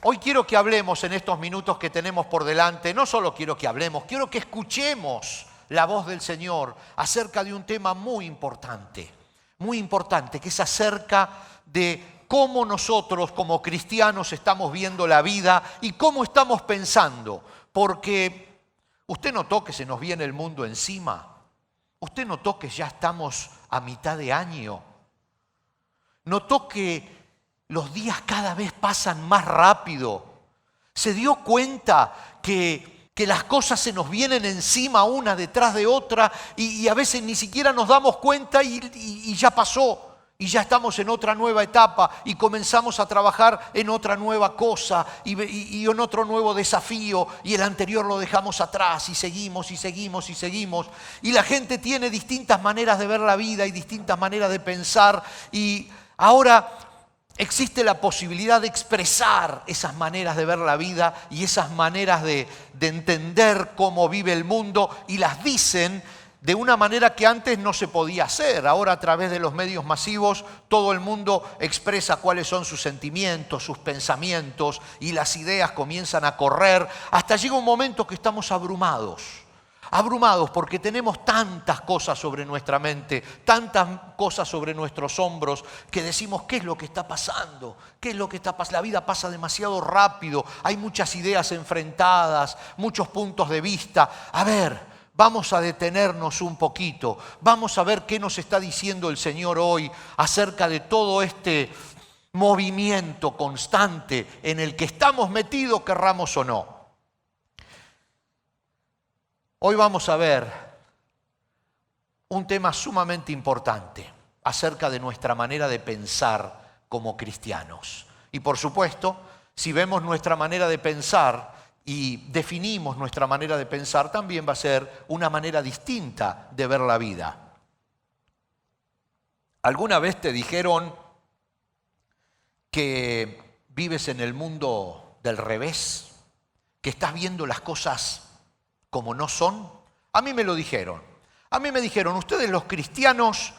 Hoy quiero que hablemos en estos minutos que tenemos por delante, no solo quiero que hablemos, quiero que escuchemos la voz del Señor acerca de un tema muy importante, que es acerca de cómo nosotros como cristianos estamos viendo la vida y cómo estamos pensando, porque usted notó que se nos viene el mundo encima, usted notó que ya estamos a mitad de año, notó que los días cada vez pasan más rápido, se dio cuenta que las cosas se nos vienen encima una detrás de otra y a veces ni siquiera nos damos cuenta y ya pasó. Y ya estamos en otra nueva etapa y comenzamos a trabajar en otra nueva cosa y en otro nuevo desafío y el anterior lo dejamos atrás y seguimos y seguimos y seguimos. Y la gente tiene distintas maneras de ver la vida y distintas maneras de pensar y ahora existe la posibilidad de expresar esas maneras de ver la vida y esas maneras de entender cómo vive el mundo y las dicen de una manera que antes no se podía hacer. Ahora a través de los medios masivos todo el mundo expresa cuáles son sus sentimientos, sus pensamientos y las ideas comienzan a correr. Hasta llega un momento que estamos abrumados porque tenemos tantas cosas sobre nuestra mente, tantas cosas sobre nuestros hombros que decimos, ¿qué es lo que está pasando? ¿Qué es lo que está pasando? La vida pasa demasiado rápido, hay muchas ideas enfrentadas, muchos puntos de vista. A ver, vamos a detenernos un poquito, vamos a ver qué nos está diciendo el Señor hoy acerca de todo este movimiento constante en el que estamos metidos, querramos o no. Hoy vamos a ver un tema sumamente importante acerca de nuestra manera de pensar como cristianos. Y por supuesto, si vemos nuestra manera de pensar y definimos nuestra manera de pensar, también va a ser una manera distinta de ver la vida. ¿Alguna vez te dijeron que vives en el mundo del revés? ¿Que estás viendo las cosas como no son? A mí me lo dijeron. A mí me dijeron, ustedes los cristianos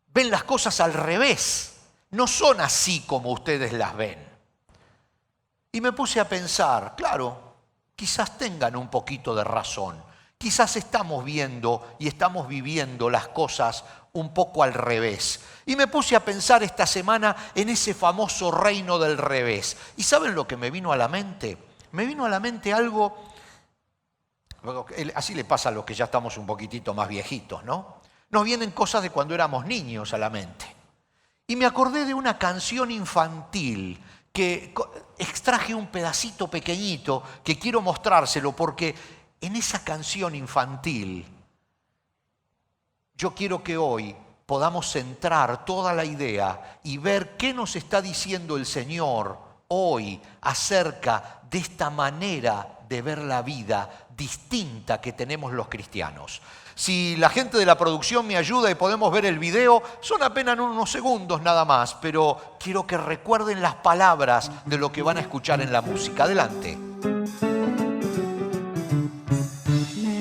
ven las cosas al revés. No son así como ustedes las ven. Y me puse a pensar, claro, quizás tengan un poquito de razón. Quizás estamos viendo y estamos viviendo las cosas un poco al revés. Y me puse a pensar esta semana en ese famoso reino del revés. ¿Y saben lo que me vino a la mente? Me vino a la mente algo. Así le pasa a los que ya estamos un poquitito más viejitos, ¿no? Nos vienen cosas de cuando éramos niños a la mente. Y me acordé de una canción infantil que extraje un pedacito pequeñito que quiero mostrárselo porque en esa canción infantil yo quiero que hoy podamos centrar toda la idea y ver qué nos está diciendo el Señor hoy acerca de esta manera de ver la vida distinta que tenemos los cristianos. Si la gente de la producción me ayuda y podemos ver el video, son apenas unos segundos nada más, pero quiero que recuerden las palabras de lo que van a escuchar en la música. Adelante. Me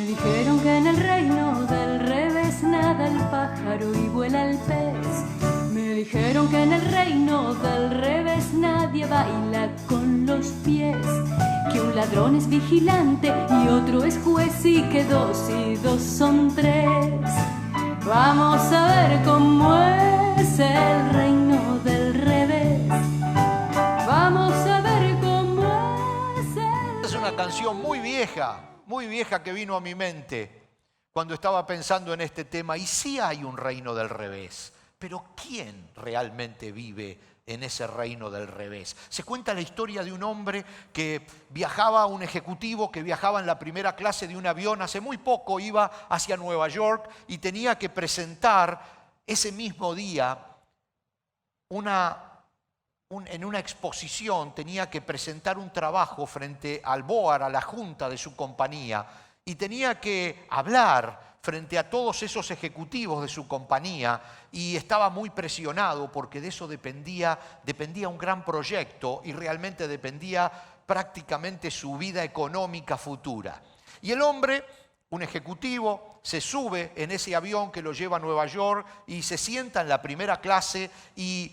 dijeron que en el reino del revés nada el pájaro y vuela el pez. Me dijeron que en el reino del revés nadie baila con los pies. Que un ladrón es vigilante y otro es juez y que 2 y 2 son 3. Vamos a ver cómo es el reino del revés. Vamos a ver cómo es el... Es una canción muy vieja que vino a mi mente cuando estaba pensando en este tema. Y sí hay un reino del revés, pero ¿quién realmente vive en ese reino del revés? Se cuenta la historia de un hombre que viajaba, un ejecutivo que viajaba en la primera clase de un avión, hace muy poco iba hacia Nueva York y tenía que presentar ese mismo día en una exposición, tenía que presentar un trabajo frente al board, a la junta de su compañía, y tenía que hablar frente a todos esos ejecutivos de su compañía y estaba muy presionado porque de eso dependía un gran proyecto y realmente dependía prácticamente su vida económica futura. Y el hombre, un ejecutivo, se sube en ese avión que lo lleva a Nueva York y se sienta en la primera clase y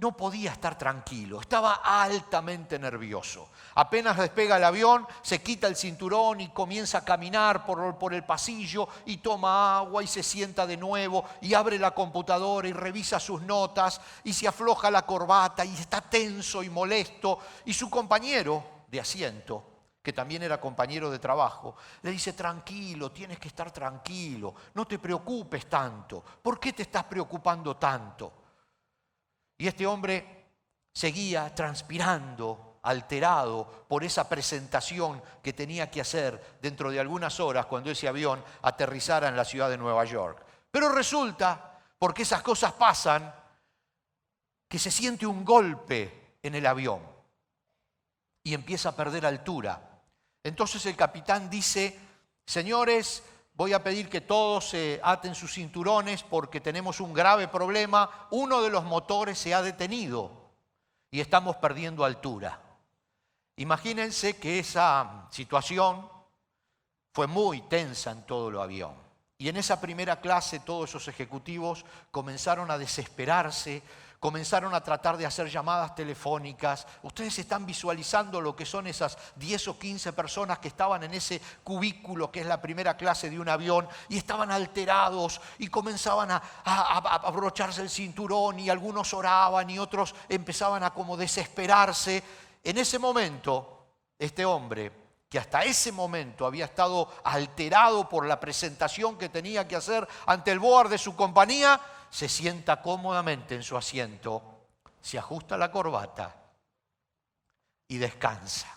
no podía estar tranquilo, estaba altamente nervioso. Apenas despega el avión, se quita el cinturón y comienza a caminar por el pasillo y toma agua y se sienta de nuevo y abre la computadora y revisa sus notas y se afloja la corbata y está tenso y molesto. Y su compañero de asiento, que también era compañero de trabajo, le dice: tranquilo, tienes que estar tranquilo, no te preocupes tanto. ¿Por qué te estás preocupando tanto? Y este hombre seguía transpirando, alterado por esa presentación que tenía que hacer dentro de algunas horas cuando ese avión aterrizara en la ciudad de Nueva York. Pero resulta, porque esas cosas pasan, que se siente un golpe en el avión y empieza a perder altura. Entonces el capitán dice: señores, voy a pedir que todos se aten sus cinturones porque tenemos un grave problema. Uno de los motores se ha detenido y estamos perdiendo altura. Imagínense que esa situación fue muy tensa en todo el avión. Y en esa primera clase todos esos ejecutivos comenzaron a desesperarse, comenzaron a tratar de hacer llamadas telefónicas. Ustedes están visualizando lo que son esas 10 o 15 personas que estaban en ese cubículo que es la primera clase de un avión y estaban alterados y comenzaban a abrocharse el cinturón y algunos oraban y otros empezaban a como desesperarse. En ese momento, este hombre, que hasta ese momento había estado alterado por la presentación que tenía que hacer ante el board de su compañía, se sienta cómodamente en su asiento, se ajusta la corbata y descansa.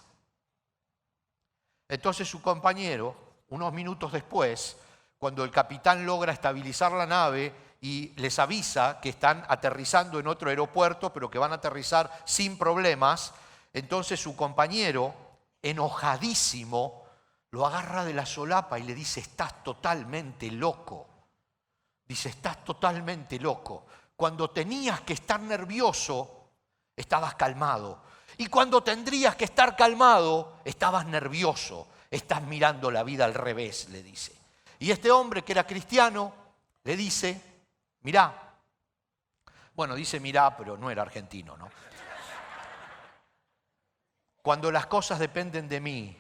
Entonces su compañero, unos minutos después, cuando el capitán logra estabilizar la nave y les avisa que están aterrizando en otro aeropuerto, pero que van a aterrizar sin problemas, entonces su compañero, enojadísimo, lo agarra de la solapa y le dice: estás totalmente loco. Dice: estás totalmente loco. Cuando tenías que estar nervioso, estabas calmado. Y cuando tendrías que estar calmado, estabas nervioso. Estás mirando la vida al revés, le dice. Y este hombre, que era cristiano, le dice: mirá. Bueno, dice mirá, pero no era argentino, ¿no? Cuando las cosas dependen de mí,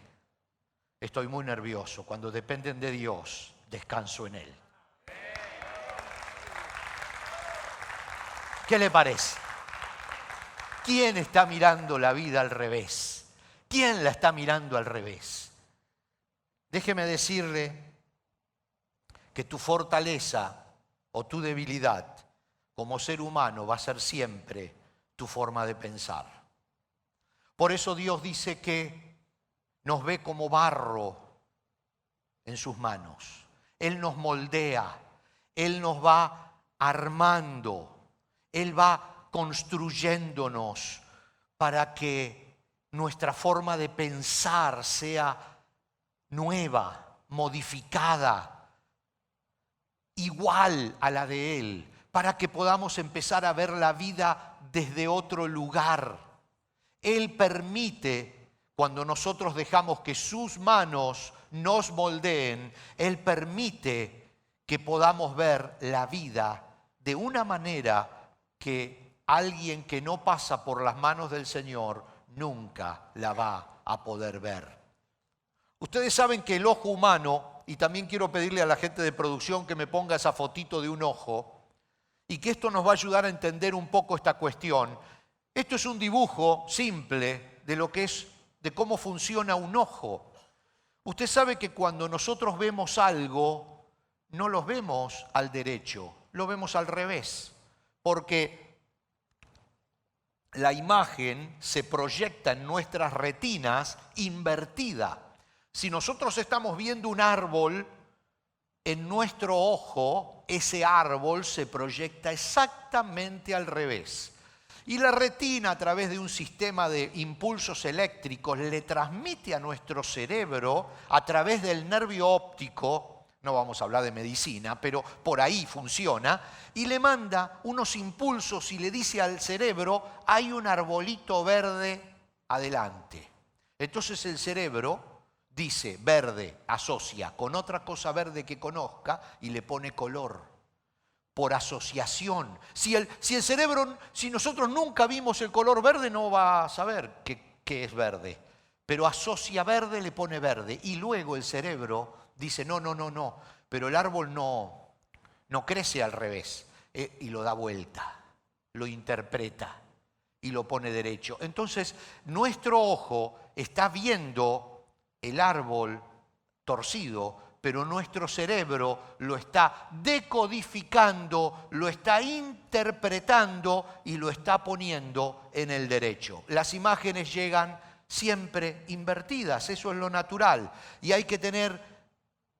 estoy muy nervioso. Cuando dependen de Dios, descanso en Él. ¿Qué le parece? ¿Quién está mirando la vida al revés? ¿Quién la está mirando al revés? Déjeme decirle que tu fortaleza o tu debilidad como ser humano va a ser siempre tu forma de pensar. Por eso Dios dice que nos ve como barro en sus manos. Él nos moldea, Él nos va armando, Él va construyéndonos para que nuestra forma de pensar sea nueva, modificada, igual a la de Él, para que podamos empezar a ver la vida desde otro lugar. Él permite, cuando nosotros dejamos que sus manos nos moldeen, Él permite que podamos ver la vida de una manera que alguien que no pasa por las manos del Señor nunca la va a poder ver. Ustedes saben que el ojo humano, y también quiero pedirle a la gente de producción que me ponga esa fotito de un ojo, y que esto nos va a ayudar a entender un poco esta cuestión. Esto es un dibujo simple de lo que es, de cómo funciona un ojo. Usted sabe que cuando nosotros vemos algo, no lo vemos al derecho, lo vemos al revés, porque la imagen se proyecta en nuestras retinas invertida. Si nosotros estamos viendo un árbol, en nuestro ojo, ese árbol se proyecta exactamente al revés. Y la retina, a través de un sistema de impulsos eléctricos, le transmite a nuestro cerebro, a través del nervio óptico, no vamos a hablar de medicina, pero por ahí funciona, y le manda unos impulsos y le dice al cerebro: hay un arbolito verde adelante. Entonces el cerebro dice: verde, asocia con otra cosa verde que conozca y le pone color. por asociación. Si el cerebro, si nosotros nunca vimos el color verde, no va a saber qué es verde. Pero asocia verde, le pone verde. Y luego el cerebro dice, no, pero el árbol no crece al revés. Y lo da vuelta, lo interpreta y lo pone derecho. Entonces, nuestro ojo está viendo el árbol torcido, pero nuestro cerebro lo está decodificando, lo está interpretando y lo está poniendo en el derecho. Las imágenes llegan siempre invertidas, eso es lo natural. Y hay que tener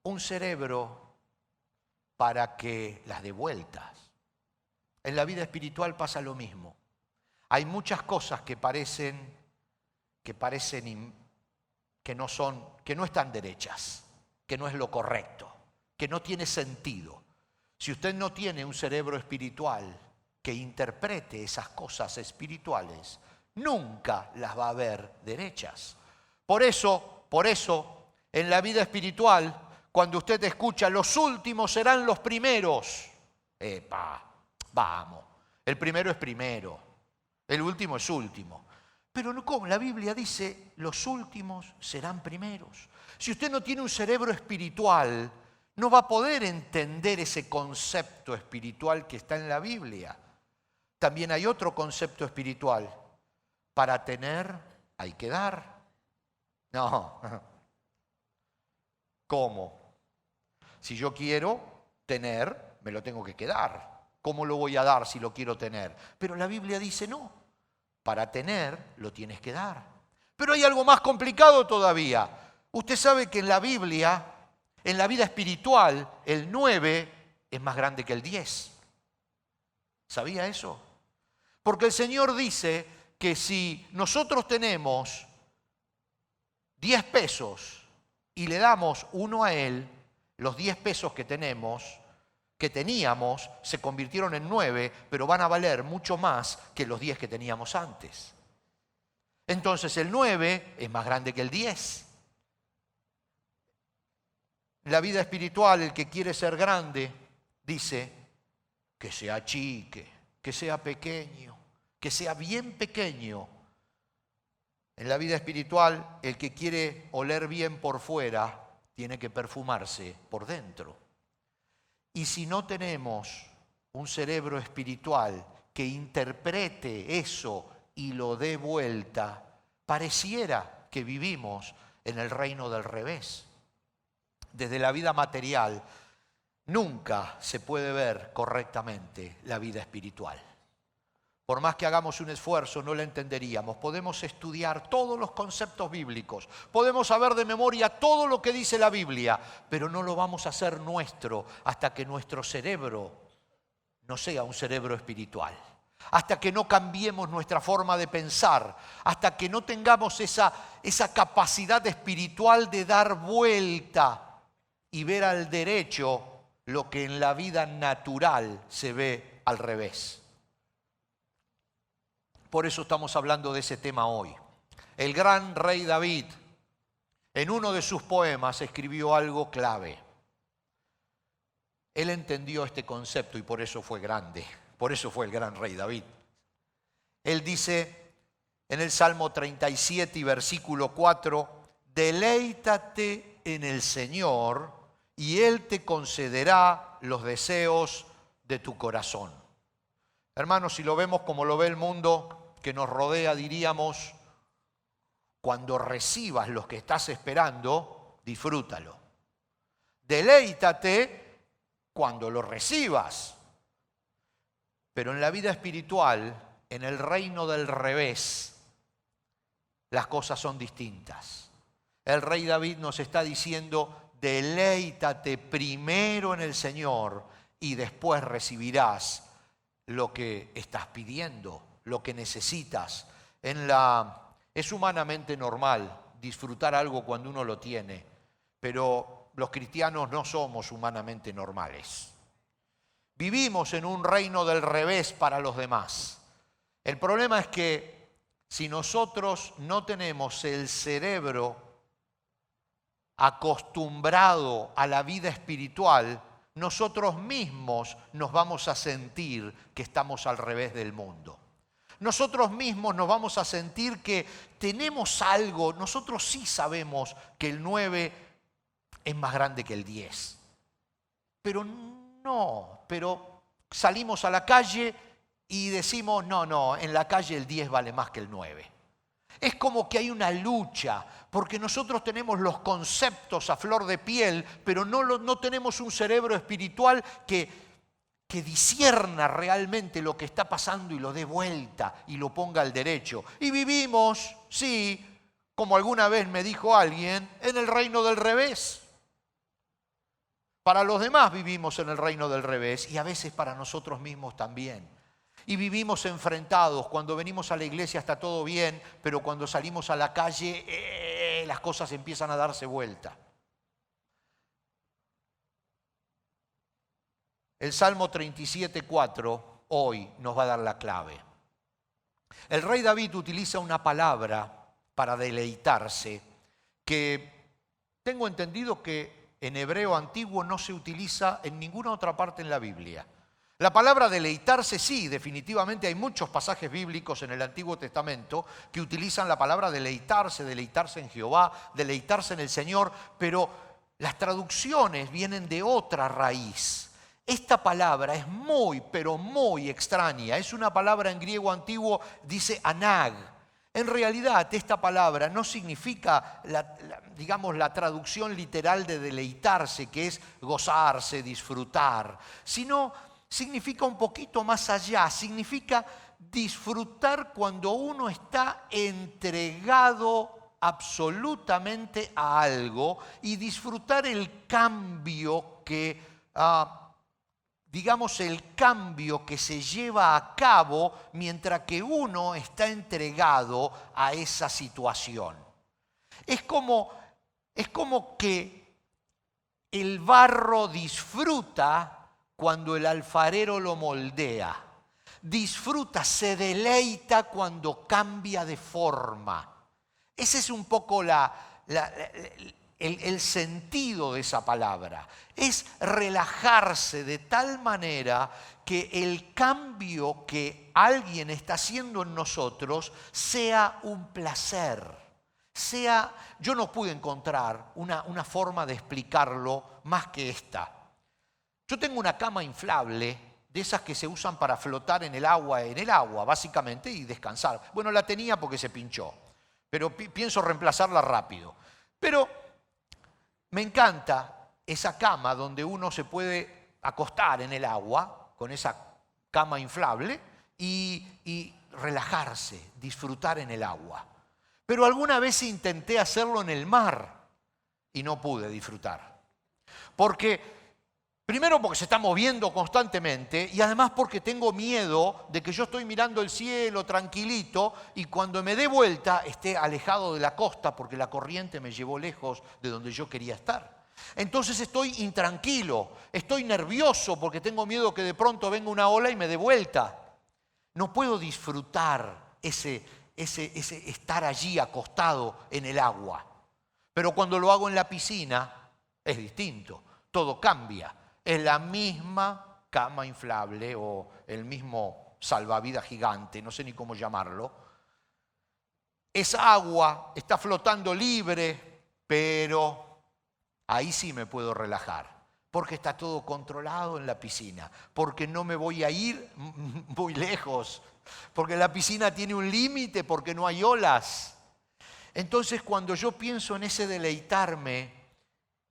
un cerebro para que las dé vueltas. En la vida espiritual pasa lo mismo. Hay muchas cosas que no están derechas, que no es lo correcto, que no tiene sentido. Si usted no tiene un cerebro espiritual que interprete esas cosas espirituales, nunca las va a ver derechas. Por eso, en la vida espiritual, cuando usted escucha, los últimos serán los primeros. Vamos, el primero es primero, el último es último. Pero no, ¿cómo? La Biblia dice, los últimos serán primeros. Si usted no tiene un cerebro espiritual, no va a poder entender ese concepto espiritual que está en la Biblia. También hay otro concepto espiritual. Para tener, hay que dar. No. ¿Cómo? Si yo quiero tener, me lo tengo que quedar. ¿Cómo lo voy a dar si lo quiero tener? Pero la Biblia dice no. Para tener, lo tienes que dar. Pero hay algo más complicado todavía. Usted sabe que en la Biblia, en la vida espiritual, el 9 es más grande que el 10. ¿Sabía eso? Porque el Señor dice que si nosotros tenemos 10 pesos y le damos uno a Él, los 10 pesos que teníamos, se convirtieron en 9, pero van a valer mucho más que los 10 que teníamos antes. Entonces el 9 es más grande que el 10. En la vida espiritual, el que quiere ser grande, dice que se achique, que sea pequeño, que sea bien pequeño. En la vida espiritual, el que quiere oler bien por fuera, tiene que perfumarse por dentro. Y si no tenemos un cerebro espiritual que interprete eso y lo dé vuelta, pareciera que vivimos en el reino del revés. Desde la vida material nunca se puede ver correctamente la vida espiritual. Por más que hagamos un esfuerzo, no la entenderíamos. Podemos estudiar todos los conceptos bíblicos, podemos saber de memoria todo lo que dice la Biblia, pero no lo vamos a hacer nuestro hasta que nuestro cerebro no sea un cerebro espiritual. Hasta que no cambiemos nuestra forma de pensar, hasta que no tengamos esa capacidad espiritual de dar vuelta y ver al derecho lo que en la vida natural se ve al revés. Por eso estamos hablando de ese tema hoy. El gran rey David, en uno de sus poemas, escribió algo clave. Él entendió este concepto y por eso fue grande. Por eso fue el gran rey David. Él dice en el Salmo 37 y versículo 4, deleítate en el Señor y Él te concederá los deseos de tu corazón. Hermanos, si lo vemos como lo ve el mundo que nos rodea, diríamos, cuando recibas lo que estás esperando, disfrútalo. Deleítate cuando lo recibas. Pero en la vida espiritual, en el reino del revés, las cosas son distintas. El rey David nos está diciendo, deleítate primero en el Señor y después recibirás lo que estás pidiendo, lo que necesitas. Es humanamente normal disfrutar algo cuando uno lo tiene, pero los cristianos no somos humanamente normales. Vivimos en un reino del revés para los demás. El problema es que si nosotros no tenemos el cerebro acostumbrado a la vida espiritual, nosotros mismos nos vamos a sentir que estamos al revés del mundo. Nosotros mismos nos vamos a sentir que tenemos algo. Nosotros sí sabemos que el 9 es más grande que el 10. Pero salimos a la calle y decimos, no, en la calle el 10 vale más que el 9. Es como que hay una lucha, porque nosotros tenemos los conceptos a flor de piel, pero no tenemos un cerebro espiritual que discierna realmente lo que está pasando y lo dé vuelta y lo ponga al derecho. Y vivimos, sí, como alguna vez me dijo alguien, en el reino del revés. Para los demás vivimos en el reino del revés y a veces para nosotros mismos también. Y vivimos enfrentados. Cuando venimos a la iglesia está todo bien, pero cuando salimos a la calle las cosas empiezan a darse vuelta. El Salmo 37:4 hoy nos va a dar la clave. El rey David utiliza una palabra para deleitarse que tengo entendido que en hebreo antiguo no se utiliza en ninguna otra parte en la Biblia. La palabra deleitarse sí, definitivamente hay muchos pasajes bíblicos en el Antiguo Testamento que utilizan la palabra deleitarse en Jehová, deleitarse en el Señor, pero las traducciones vienen de otra raíz. Esta palabra es muy, pero muy extraña. Es una palabra en griego antiguo, dice anag. En realidad esta palabra no significa la traducción literal de deleitarse, que es gozarse, disfrutar, sino significa un poquito más allá, significa disfrutar cuando uno está entregado absolutamente a algo y disfrutar el cambio que, el cambio que se lleva a cabo mientras que uno está entregado a esa situación. Es como que el barro disfruta cuando el alfarero lo moldea. Disfruta, se deleita cuando cambia de forma. Ese es un poco el sentido de esa palabra. Es relajarse de tal manera que el cambio que alguien está haciendo en nosotros sea un placer. Yo no pude encontrar una forma de explicarlo más que esta. Yo tengo una cama inflable, de esas que se usan para flotar en el agua básicamente, y descansar. Bueno, la tenía porque se pinchó, pero pienso reemplazarla rápido. Pero me encanta esa cama donde uno se puede acostar en el agua, con esa cama inflable, y relajarse, disfrutar en el agua. Pero alguna vez intenté hacerlo en el mar y no pude disfrutar. Primero porque se está moviendo constantemente y además porque tengo miedo de que yo estoy mirando el cielo tranquilito y cuando me dé vuelta esté alejado de la costa porque la corriente me llevó lejos de donde yo quería estar. Entonces estoy intranquilo, estoy nervioso porque tengo miedo que de pronto venga una ola y me dé vuelta. No puedo disfrutar ese estar allí acostado en el agua. Pero cuando lo hago en la piscina es distinto, todo cambia. Es la misma cama inflable o el mismo salvavidas gigante, no sé ni cómo llamarlo. Esa agua está flotando libre, pero ahí sí me puedo relajar, porque está todo controlado en la piscina, porque no me voy a ir muy lejos, porque la piscina tiene un límite, porque no hay olas. Entonces, cuando yo pienso en ese deleitarme,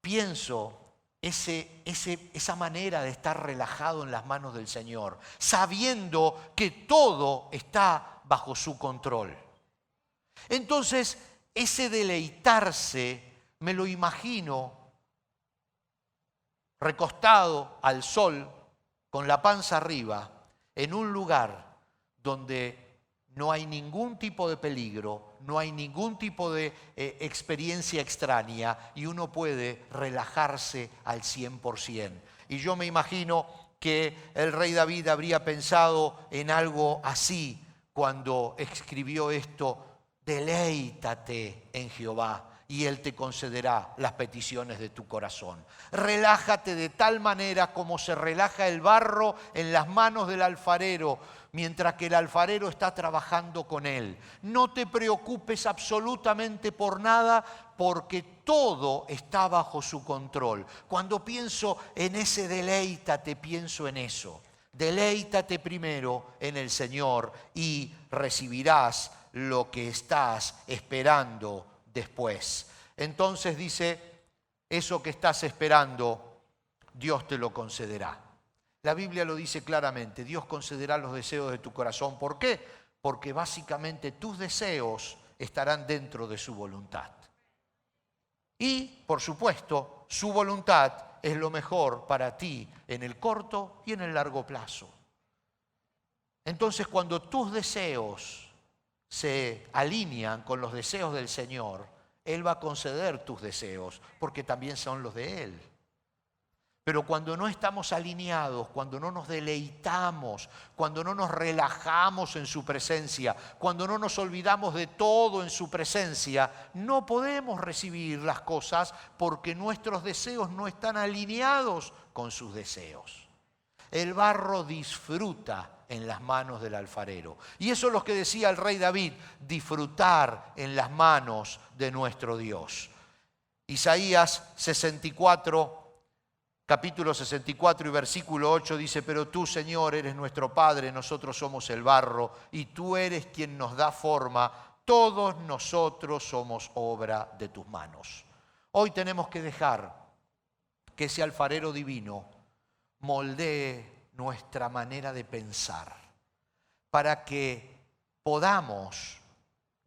pienso esa manera de estar relajado en las manos del Señor, sabiendo que todo está bajo su control. Entonces, ese deleitarse me lo imagino recostado al sol, con la panza arriba, en un lugar donde no hay ningún tipo de peligro, no hay ningún tipo de experiencia extraña y uno puede relajarse al 100%. Y yo me imagino que el rey David habría pensado en algo así cuando escribió esto: deleítate en Jehová y Él te concederá las peticiones de tu corazón. Relájate de tal manera como se relaja el barro en las manos del alfarero, mientras que el alfarero está trabajando con él. No te preocupes absolutamente por nada, porque todo está bajo su control. Cuando pienso en ese deleítate, pienso en eso. Deleítate primero en el Señor y recibirás lo que estás esperando después. Entonces dice, eso que estás esperando, Dios te lo concederá. La Biblia lo dice claramente, Dios concederá los deseos de tu corazón. ¿Por qué? Porque básicamente tus deseos estarán dentro de su voluntad. Y, por supuesto, su voluntad es lo mejor para ti en el corto y en el largo plazo. Entonces, cuando tus deseos se alinean con los deseos del Señor, Él va a conceder tus deseos, porque también son los de Él. Pero cuando no estamos alineados, cuando no nos deleitamos, cuando no nos relajamos en su presencia, cuando no nos olvidamos de todo en su presencia, no podemos recibir las cosas porque nuestros deseos no están alineados con sus deseos. El barro disfruta en las manos del alfarero. Y eso es lo que decía el rey David, disfrutar en las manos de nuestro Dios. Isaías 64, capítulo 64 y versículo 8 dice, pero tú, Señor, eres nuestro Padre, nosotros somos el barro, y tú eres quien nos da forma, todos nosotros somos obra de tus manos. Hoy tenemos que dejar que ese alfarero divino moldee nuestra manera de pensar, para que podamos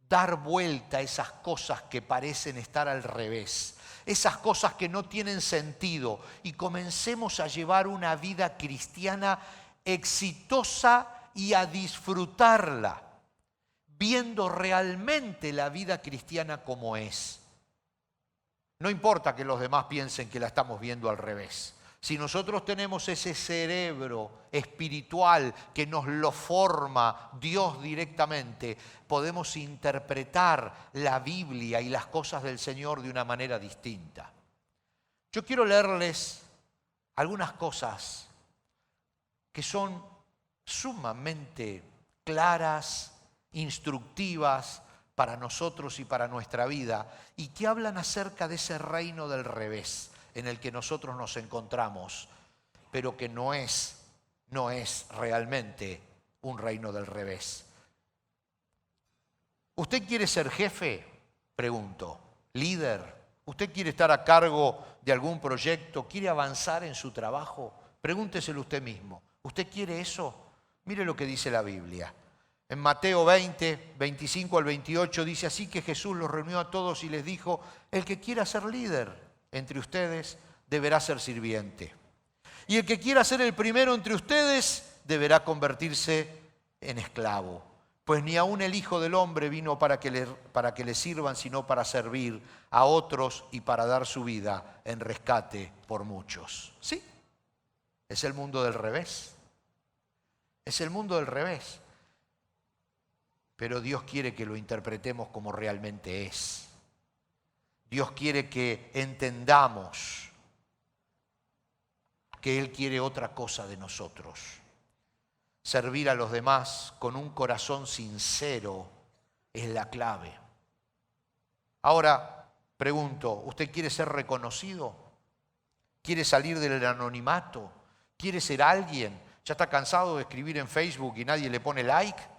dar vuelta a esas cosas que parecen estar al revés, esas cosas que no tienen sentido, y comencemos a llevar una vida cristiana exitosa y a disfrutarla, viendo realmente la vida cristiana como es. No importa que los demás piensen que la estamos viendo al revés. Si nosotros tenemos ese cerebro espiritual que nos lo forma Dios directamente, podemos interpretar la Biblia y las cosas del Señor de una manera distinta. Yo quiero leerles algunas cosas que son sumamente claras, instructivas para nosotros y para nuestra vida, y que hablan acerca de ese reino del revés en el que nosotros nos encontramos, pero que no es realmente un reino del revés. ¿Usted quiere ser jefe? Pregunto. ¿Líder? ¿Usted quiere estar a cargo de algún proyecto? ¿Quiere avanzar en su trabajo? Pregúnteselo usted mismo. ¿Usted quiere eso? Mire lo que dice la Biblia. En Mateo 20, 25 al 28 dice, así que Jesús los reunió a todos y les dijo, el que quiera ser líder entre ustedes deberá ser sirviente. Y el que quiera ser el primero entre ustedes deberá convertirse en esclavo. Pues ni aun el Hijo del Hombre vino para que le sirvan, sino para servir a otros y para dar su vida en rescate por muchos. Sí, es el mundo del revés. Es el mundo del revés. Pero Dios quiere que lo interpretemos como realmente es. Dios quiere que entendamos que Él quiere otra cosa de nosotros. Servir a los demás con un corazón sincero es la clave. Ahora, pregunto, ¿usted quiere ser reconocido? ¿Quiere salir del anonimato? ¿Quiere ser alguien? ¿Ya está cansado de escribir en Facebook y nadie le pone like?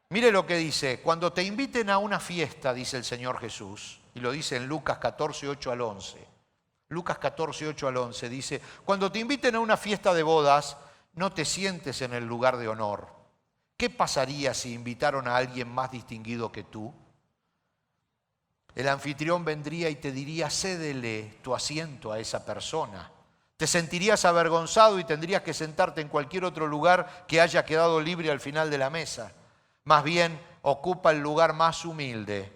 Mire lo que dice, cuando te inviten a una fiesta, dice el Señor Jesús, y lo dice en Lucas 14, 8 al 11. Lucas 14, 8 al 11 dice, cuando te inviten a una fiesta de bodas, no te sientes en el lugar de honor. ¿Qué pasaría si invitaron a alguien más distinguido que tú? El anfitrión vendría y te diría, cédele tu asiento a esa persona. Te sentirías avergonzado y tendrías que sentarte en cualquier otro lugar que haya quedado libre al final de la mesa. Más bien, ocupa el lugar más humilde.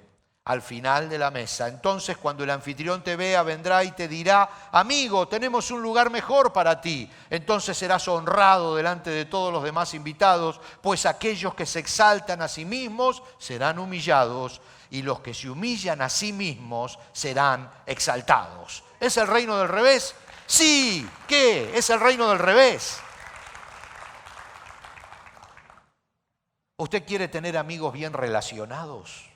al final de la mesa. Entonces, cuando el anfitrión te vea, vendrá y te dirá: amigo, tenemos un lugar mejor para ti. Entonces serás honrado delante de todos los demás invitados, pues aquellos que se exaltan a sí mismos serán humillados, y los que se humillan a sí mismos serán exaltados. ¿Es el reino del revés? Sí. ¿Qué? Es el reino del revés. ¿Usted quiere tener amigos bien relacionados?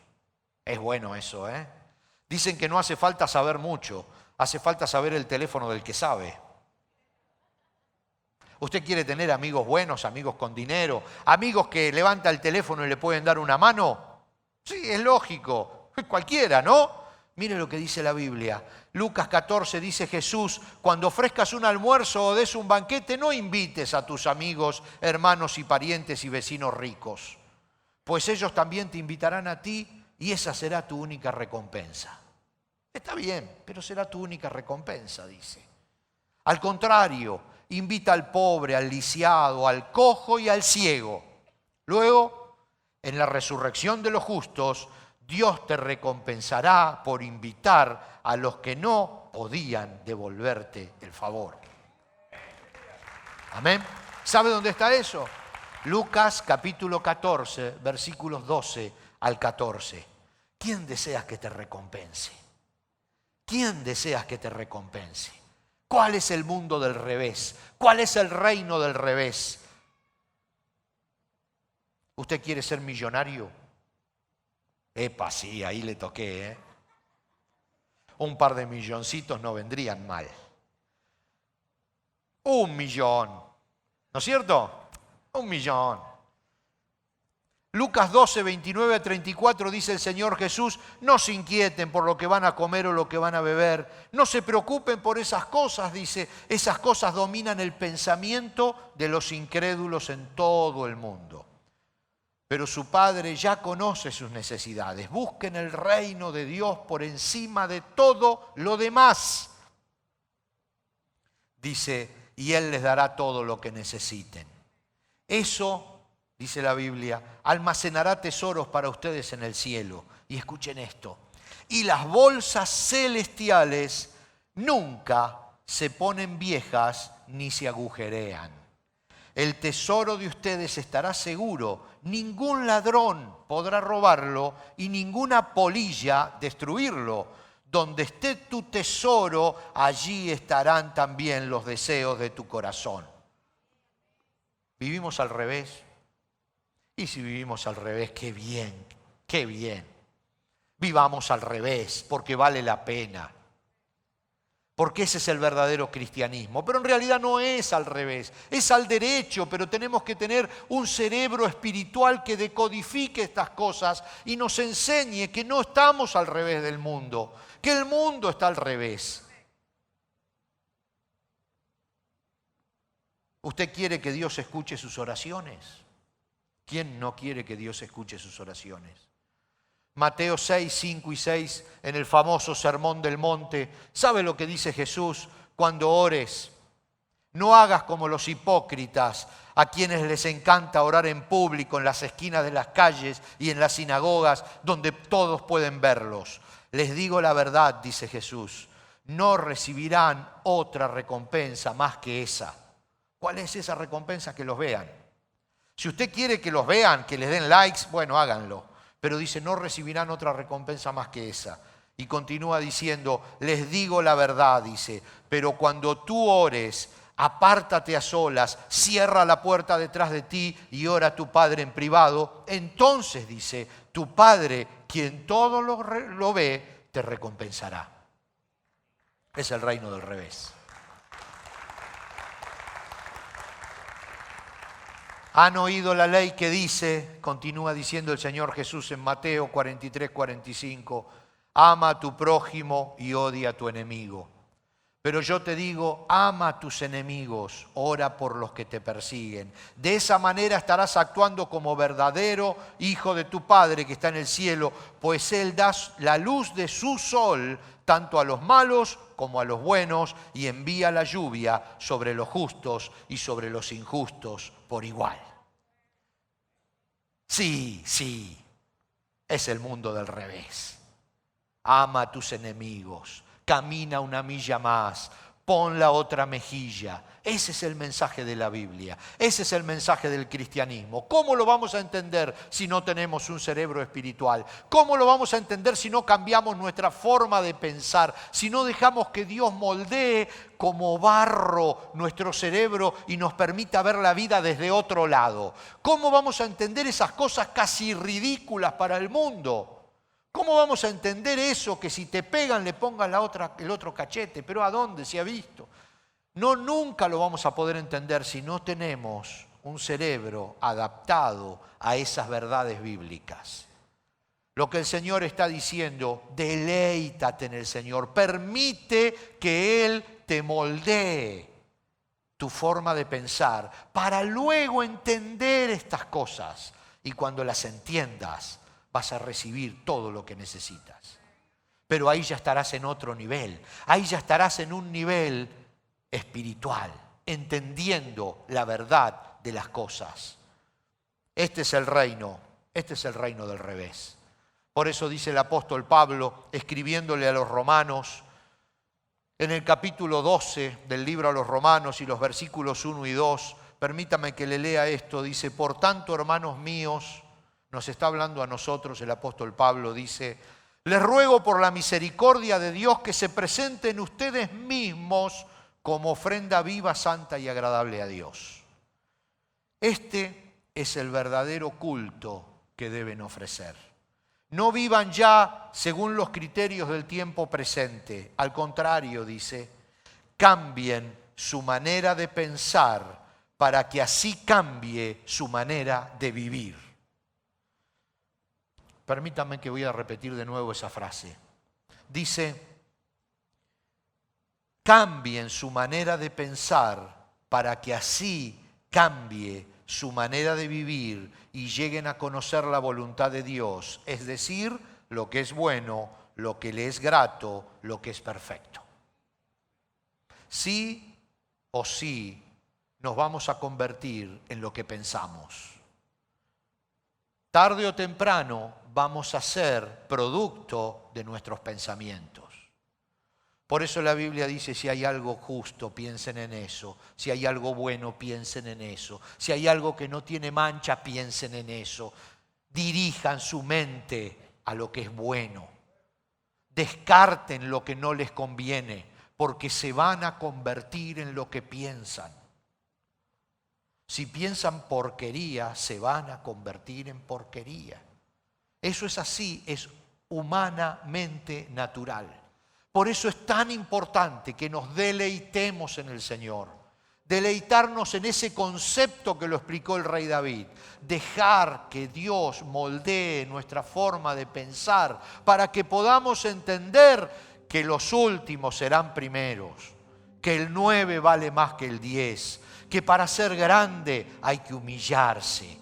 Es bueno eso, ¿eh? Dicen que no hace falta saber mucho, hace falta saber el teléfono del que sabe. ¿Usted quiere tener amigos buenos, amigos con dinero, amigos que levanta el teléfono y le pueden dar una mano? Sí, es lógico, cualquiera, ¿no? Mire lo que dice la Biblia. Lucas 14 dice Jesús: cuando ofrezcas un almuerzo o des un banquete, no invites a tus amigos, hermanos y parientes y vecinos ricos, pues ellos también te invitarán a ti y esa será tu única recompensa. Está bien, pero será tu única recompensa, dice. Al contrario, invita al pobre, al lisiado, al cojo y al ciego. Luego, en la resurrección de los justos, Dios te recompensará por invitar a los que no podían devolverte el favor. Amén. ¿Sabe dónde está eso? Lucas capítulo 14, versículos 12 al 14. ¿Quién deseas que te recompense? ¿Quién deseas que te recompense? ¿Cuál es el mundo del revés? ¿Cuál es el reino del revés? ¿Usted quiere ser millonario? Epa, sí, ahí le toqué, ¿eh? Un par de milloncitos no vendrían mal. 1 millón, ¿no es cierto? 1 millón. Lucas 12, 29 a 34 dice el Señor Jesús: no se inquieten por lo que van a comer o lo que van a beber. No se preocupen por esas cosas, dice. Esas cosas dominan el pensamiento de los incrédulos en todo el mundo. Pero su Padre ya conoce sus necesidades. Busquen el reino de Dios por encima de todo lo demás. Dice, y Él les dará todo lo que necesiten. Eso, dice la Biblia, almacenará tesoros para ustedes en el cielo. Y escuchen esto. Y las bolsas celestiales nunca se ponen viejas ni se agujerean. El tesoro de ustedes estará seguro, ningún ladrón podrá robarlo y ninguna polilla destruirlo. Donde esté tu tesoro, allí estarán también los deseos de tu corazón. ¿Vivimos al revés? Y si vivimos al revés, qué bien, qué bien. Vivamos al revés, porque vale la pena. Porque ese es el verdadero cristianismo. Pero en realidad no es al revés, es al derecho, pero tenemos que tener un cerebro espiritual que decodifique estas cosas y nos enseñe que no estamos al revés del mundo, que el mundo está al revés. ¿Usted quiere que Dios escuche sus oraciones? ¿Quién no quiere que Dios escuche sus oraciones? Mateo 6, 5 y 6, en el famoso Sermón del Monte, ¿sabe lo que dice Jesús? Cuando ores, no hagas como los hipócritas, a quienes les encanta orar en público, en las esquinas de las calles y en las sinagogas, donde todos pueden verlos. Les digo la verdad, dice Jesús, no recibirán otra recompensa más que esa. ¿Cuál es esa recompensa? Que los vean. Si usted quiere que los vean, que les den likes, bueno, háganlo. Pero dice, no recibirán otra recompensa más que esa. Y continúa diciendo, les digo la verdad, dice, pero cuando tú ores, apártate a solas, cierra la puerta detrás de ti y ora a tu Padre en privado. Entonces, dice, tu Padre, quien todo lo ve, te recompensará. Es el reino del revés. Han oído la ley que dice, continúa diciendo el Señor Jesús en Mateo 43, 45, ama a tu prójimo y odia a tu enemigo. Pero yo te digo, ama a tus enemigos, ora por los que te persiguen. De esa manera estarás actuando como verdadero hijo de tu Padre que está en el cielo, pues Él da la luz de su sol tanto a los malos como a los buenos y envía la lluvia sobre los justos y sobre los injustos por igual. Sí, es el mundo del revés. ama a tus enemigos, camina una milla más, pon la otra mejilla. Ese es el mensaje de la Biblia, ese es el mensaje del cristianismo. ¿Cómo lo vamos a entender si no tenemos un cerebro espiritual? ¿Cómo lo vamos a entender si no cambiamos nuestra forma de pensar? Si no dejamos que Dios moldee como barro nuestro cerebro y nos permita ver la vida desde otro lado. ¿Cómo vamos a entender esas cosas casi ridículas para el mundo? ¿Cómo vamos a entender eso que si te pegan le pongan el otro cachete? ¿Pero a dónde se ha visto? No, nunca lo vamos a poder entender si no tenemos un cerebro adaptado a esas verdades bíblicas. Lo que el Señor está diciendo, deleítate en el Señor, permite que Él te moldee tu forma de pensar para luego entender estas cosas. Y cuando las entiendas, vas a recibir todo lo que necesitas. Pero ahí ya estarás en otro nivel, ahí ya estarás en un nivel espiritual, entendiendo la verdad de las cosas. Este es el reino del revés. Por eso dice el apóstol Pablo, escribiéndole a los romanos, en el capítulo 12 del libro a los romanos y los versículos 1 y 2, permítame que le lea esto, dice, por tanto, hermanos míos, nos está hablando a nosotros el apóstol Pablo, dice, les ruego por la misericordia de Dios que se presenten ustedes mismos como ofrenda viva, santa y agradable a Dios. Este es el verdadero culto que deben ofrecer. No vivan ya según los criterios del tiempo presente. Al contrario, dice, cambien su manera de pensar para que así cambie su manera de vivir. Permítanme que voy a repetir de nuevo esa frase. Dice, cambien su manera de pensar para que así cambie su manera de vivir y lleguen a conocer la voluntad de Dios, es decir, lo que es bueno, lo que le es grato, lo que es perfecto. Sí o sí nos vamos a convertir en lo que pensamos. Tarde o temprano vamos a ser producto de nuestros pensamientos. Por eso la Biblia dice, si hay algo justo, piensen en eso. Si hay algo bueno, piensen en eso. Si hay algo que no tiene mancha, piensen en eso. Dirijan su mente a lo que es bueno. Descarten lo que no les conviene, porque se van a convertir en lo que piensan. Si piensan porquería, se van a convertir en porquería. Eso es así, es humanamente natural. Por eso es tan importante que nos deleitemos en el Señor. Deleitarnos en ese concepto que lo explicó el rey David. Dejar que Dios moldee nuestra forma de pensar para que podamos entender que los últimos serán primeros, que el 9 vale más que el 10, que para ser grande hay que humillarse.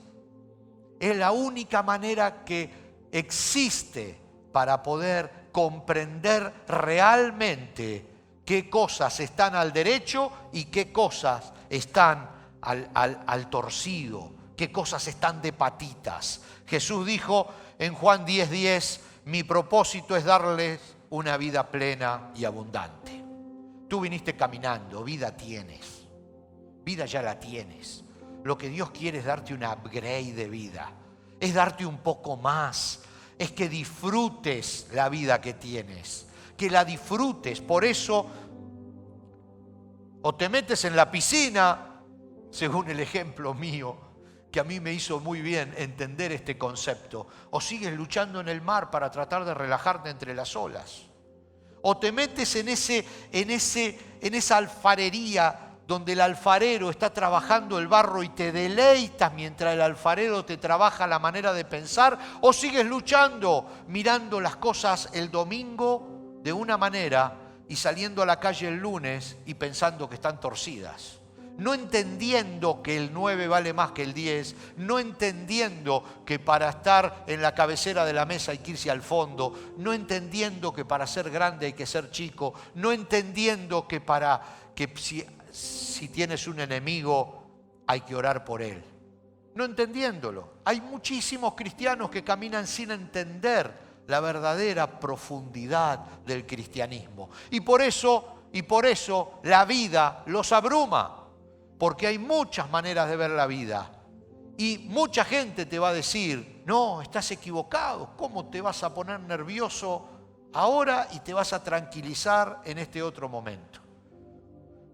Es la única manera que existe para poder comprender realmente qué cosas están al derecho y qué cosas están al torcido, qué cosas están de patitas. Jesús dijo en Juan 10:10, mi propósito es darles una vida plena y abundante. Tú viniste caminando, vida tienes, vida ya la tienes. Lo que Dios quiere es darte un upgrade de vida, es darte un poco más. Es que disfrutes la vida que tienes, que la disfrutes. Por eso, o te metes en la piscina, según el ejemplo mío, que a mí me hizo muy bien entender este concepto, o sigues luchando en el mar para tratar de relajarte entre las olas, o te metes en esa alfarería donde el alfarero está trabajando el barro y te deleitas mientras el alfarero te trabaja la manera de pensar, o sigues luchando, mirando las cosas el domingo de una manera y saliendo a la calle el lunes y pensando que están torcidas. No entendiendo que el 9 vale más que el 10, no entendiendo que para estar en la cabecera de la mesa hay que irse al fondo, no entendiendo que para ser grande hay que ser chico, no entendiendo que si tienes un enemigo hay que orar por él. No entendiéndolo. Hay muchísimos cristianos que caminan sin entender la verdadera profundidad del cristianismo. Y por eso la vida los abruma, porque hay muchas maneras de ver la vida. Y mucha gente te va a decir, no, estás equivocado, ¿cómo te vas a poner nervioso ahora y te vas a tranquilizar en este otro momento?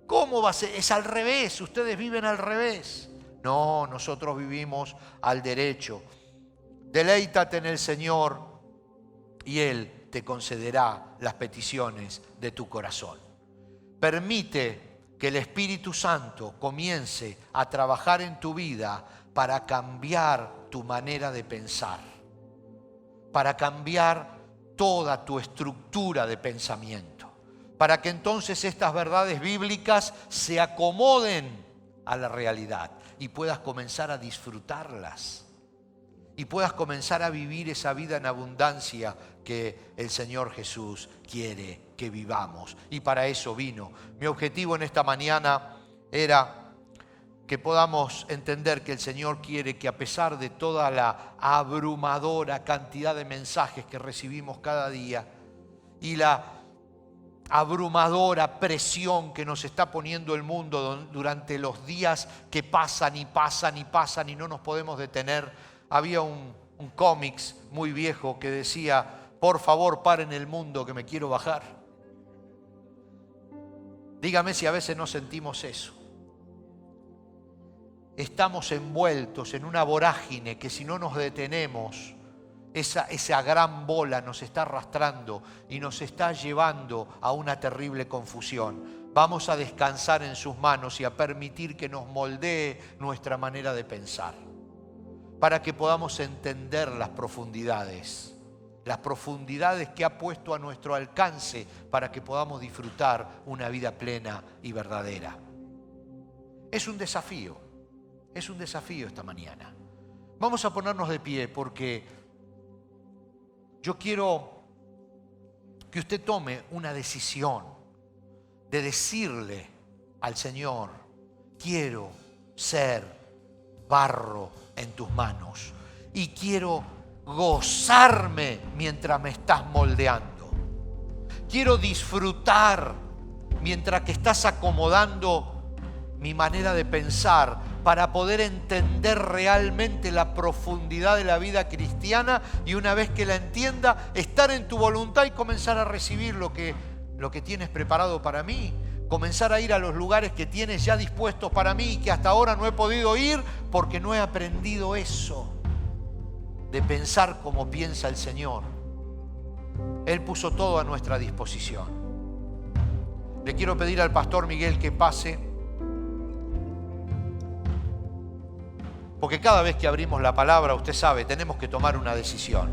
¿Cómo va a ser? Es al revés, ustedes viven al revés. No, nosotros vivimos al derecho. Deleítate en el Señor y Él te concederá las peticiones de tu corazón. Permite que el Espíritu Santo comience a trabajar en tu vida para cambiar tu manera de pensar, para cambiar toda tu estructura de pensamiento, para que entonces estas verdades bíblicas se acomoden a la realidad y puedas comenzar a disfrutarlas y puedas comenzar a vivir esa vida en abundancia que el Señor Jesús quiere que vivamos. Y para eso vino. Mi objetivo en esta mañana era que podamos entender que el Señor quiere que, a pesar de toda la abrumadora cantidad de mensajes que recibimos cada día y la abrumadora presión que nos está poniendo el mundo durante los días que pasan y pasan y pasan y no nos podemos detener, había un cómics muy viejo que decía, por favor, paren el mundo que me quiero bajar. Dígame si a veces no sentimos eso. Estamos envueltos en una vorágine que si no nos detenemos, esa gran bola nos está arrastrando y nos está llevando a una terrible confusión. Vamos a descansar en sus manos y a permitir que nos moldee nuestra manera de pensar, para que podamos entender las profundidades que ha puesto a nuestro alcance para que podamos disfrutar una vida plena y verdadera. Es un desafío esta mañana. Vamos a ponernos de pie porque yo quiero que usted tome una decisión de decirle al Señor, quiero ser barro en tus manos y quiero gozarme mientras me estás moldeando. Quiero disfrutar mientras que estás acomodando mi manera de pensar para poder entender realmente la profundidad de la vida cristiana y una vez que la entienda, estar en tu voluntad y comenzar a recibir lo que tienes preparado para mí. Comenzar a ir a los lugares que tienes ya dispuestos para mí y que hasta ahora no he podido ir porque no he aprendido eso de pensar como piensa el Señor. Él puso todo a nuestra disposición. Le quiero pedir al pastor Miguel que pase, porque cada vez que abrimos la palabra, usted sabe, tenemos que tomar una decisión.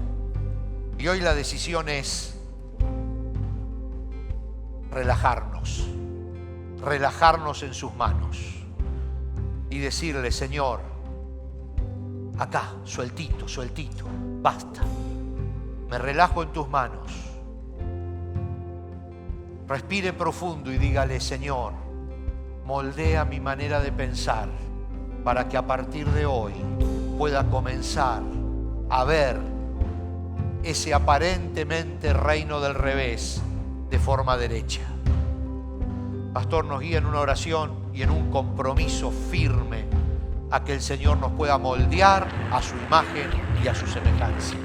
Y hoy la decisión es relajarnos en sus manos y decirle, Señor, acá, sueltito, basta. Me relajo en tus manos. Respire profundo y dígale, Señor, moldea mi manera de pensar para que a partir de hoy pueda comenzar a ver ese aparentemente reino del revés de forma derecha. Pastor, nos guía en una oración y en un compromiso firme a que el Señor nos pueda moldear a su imagen y a su semejanza.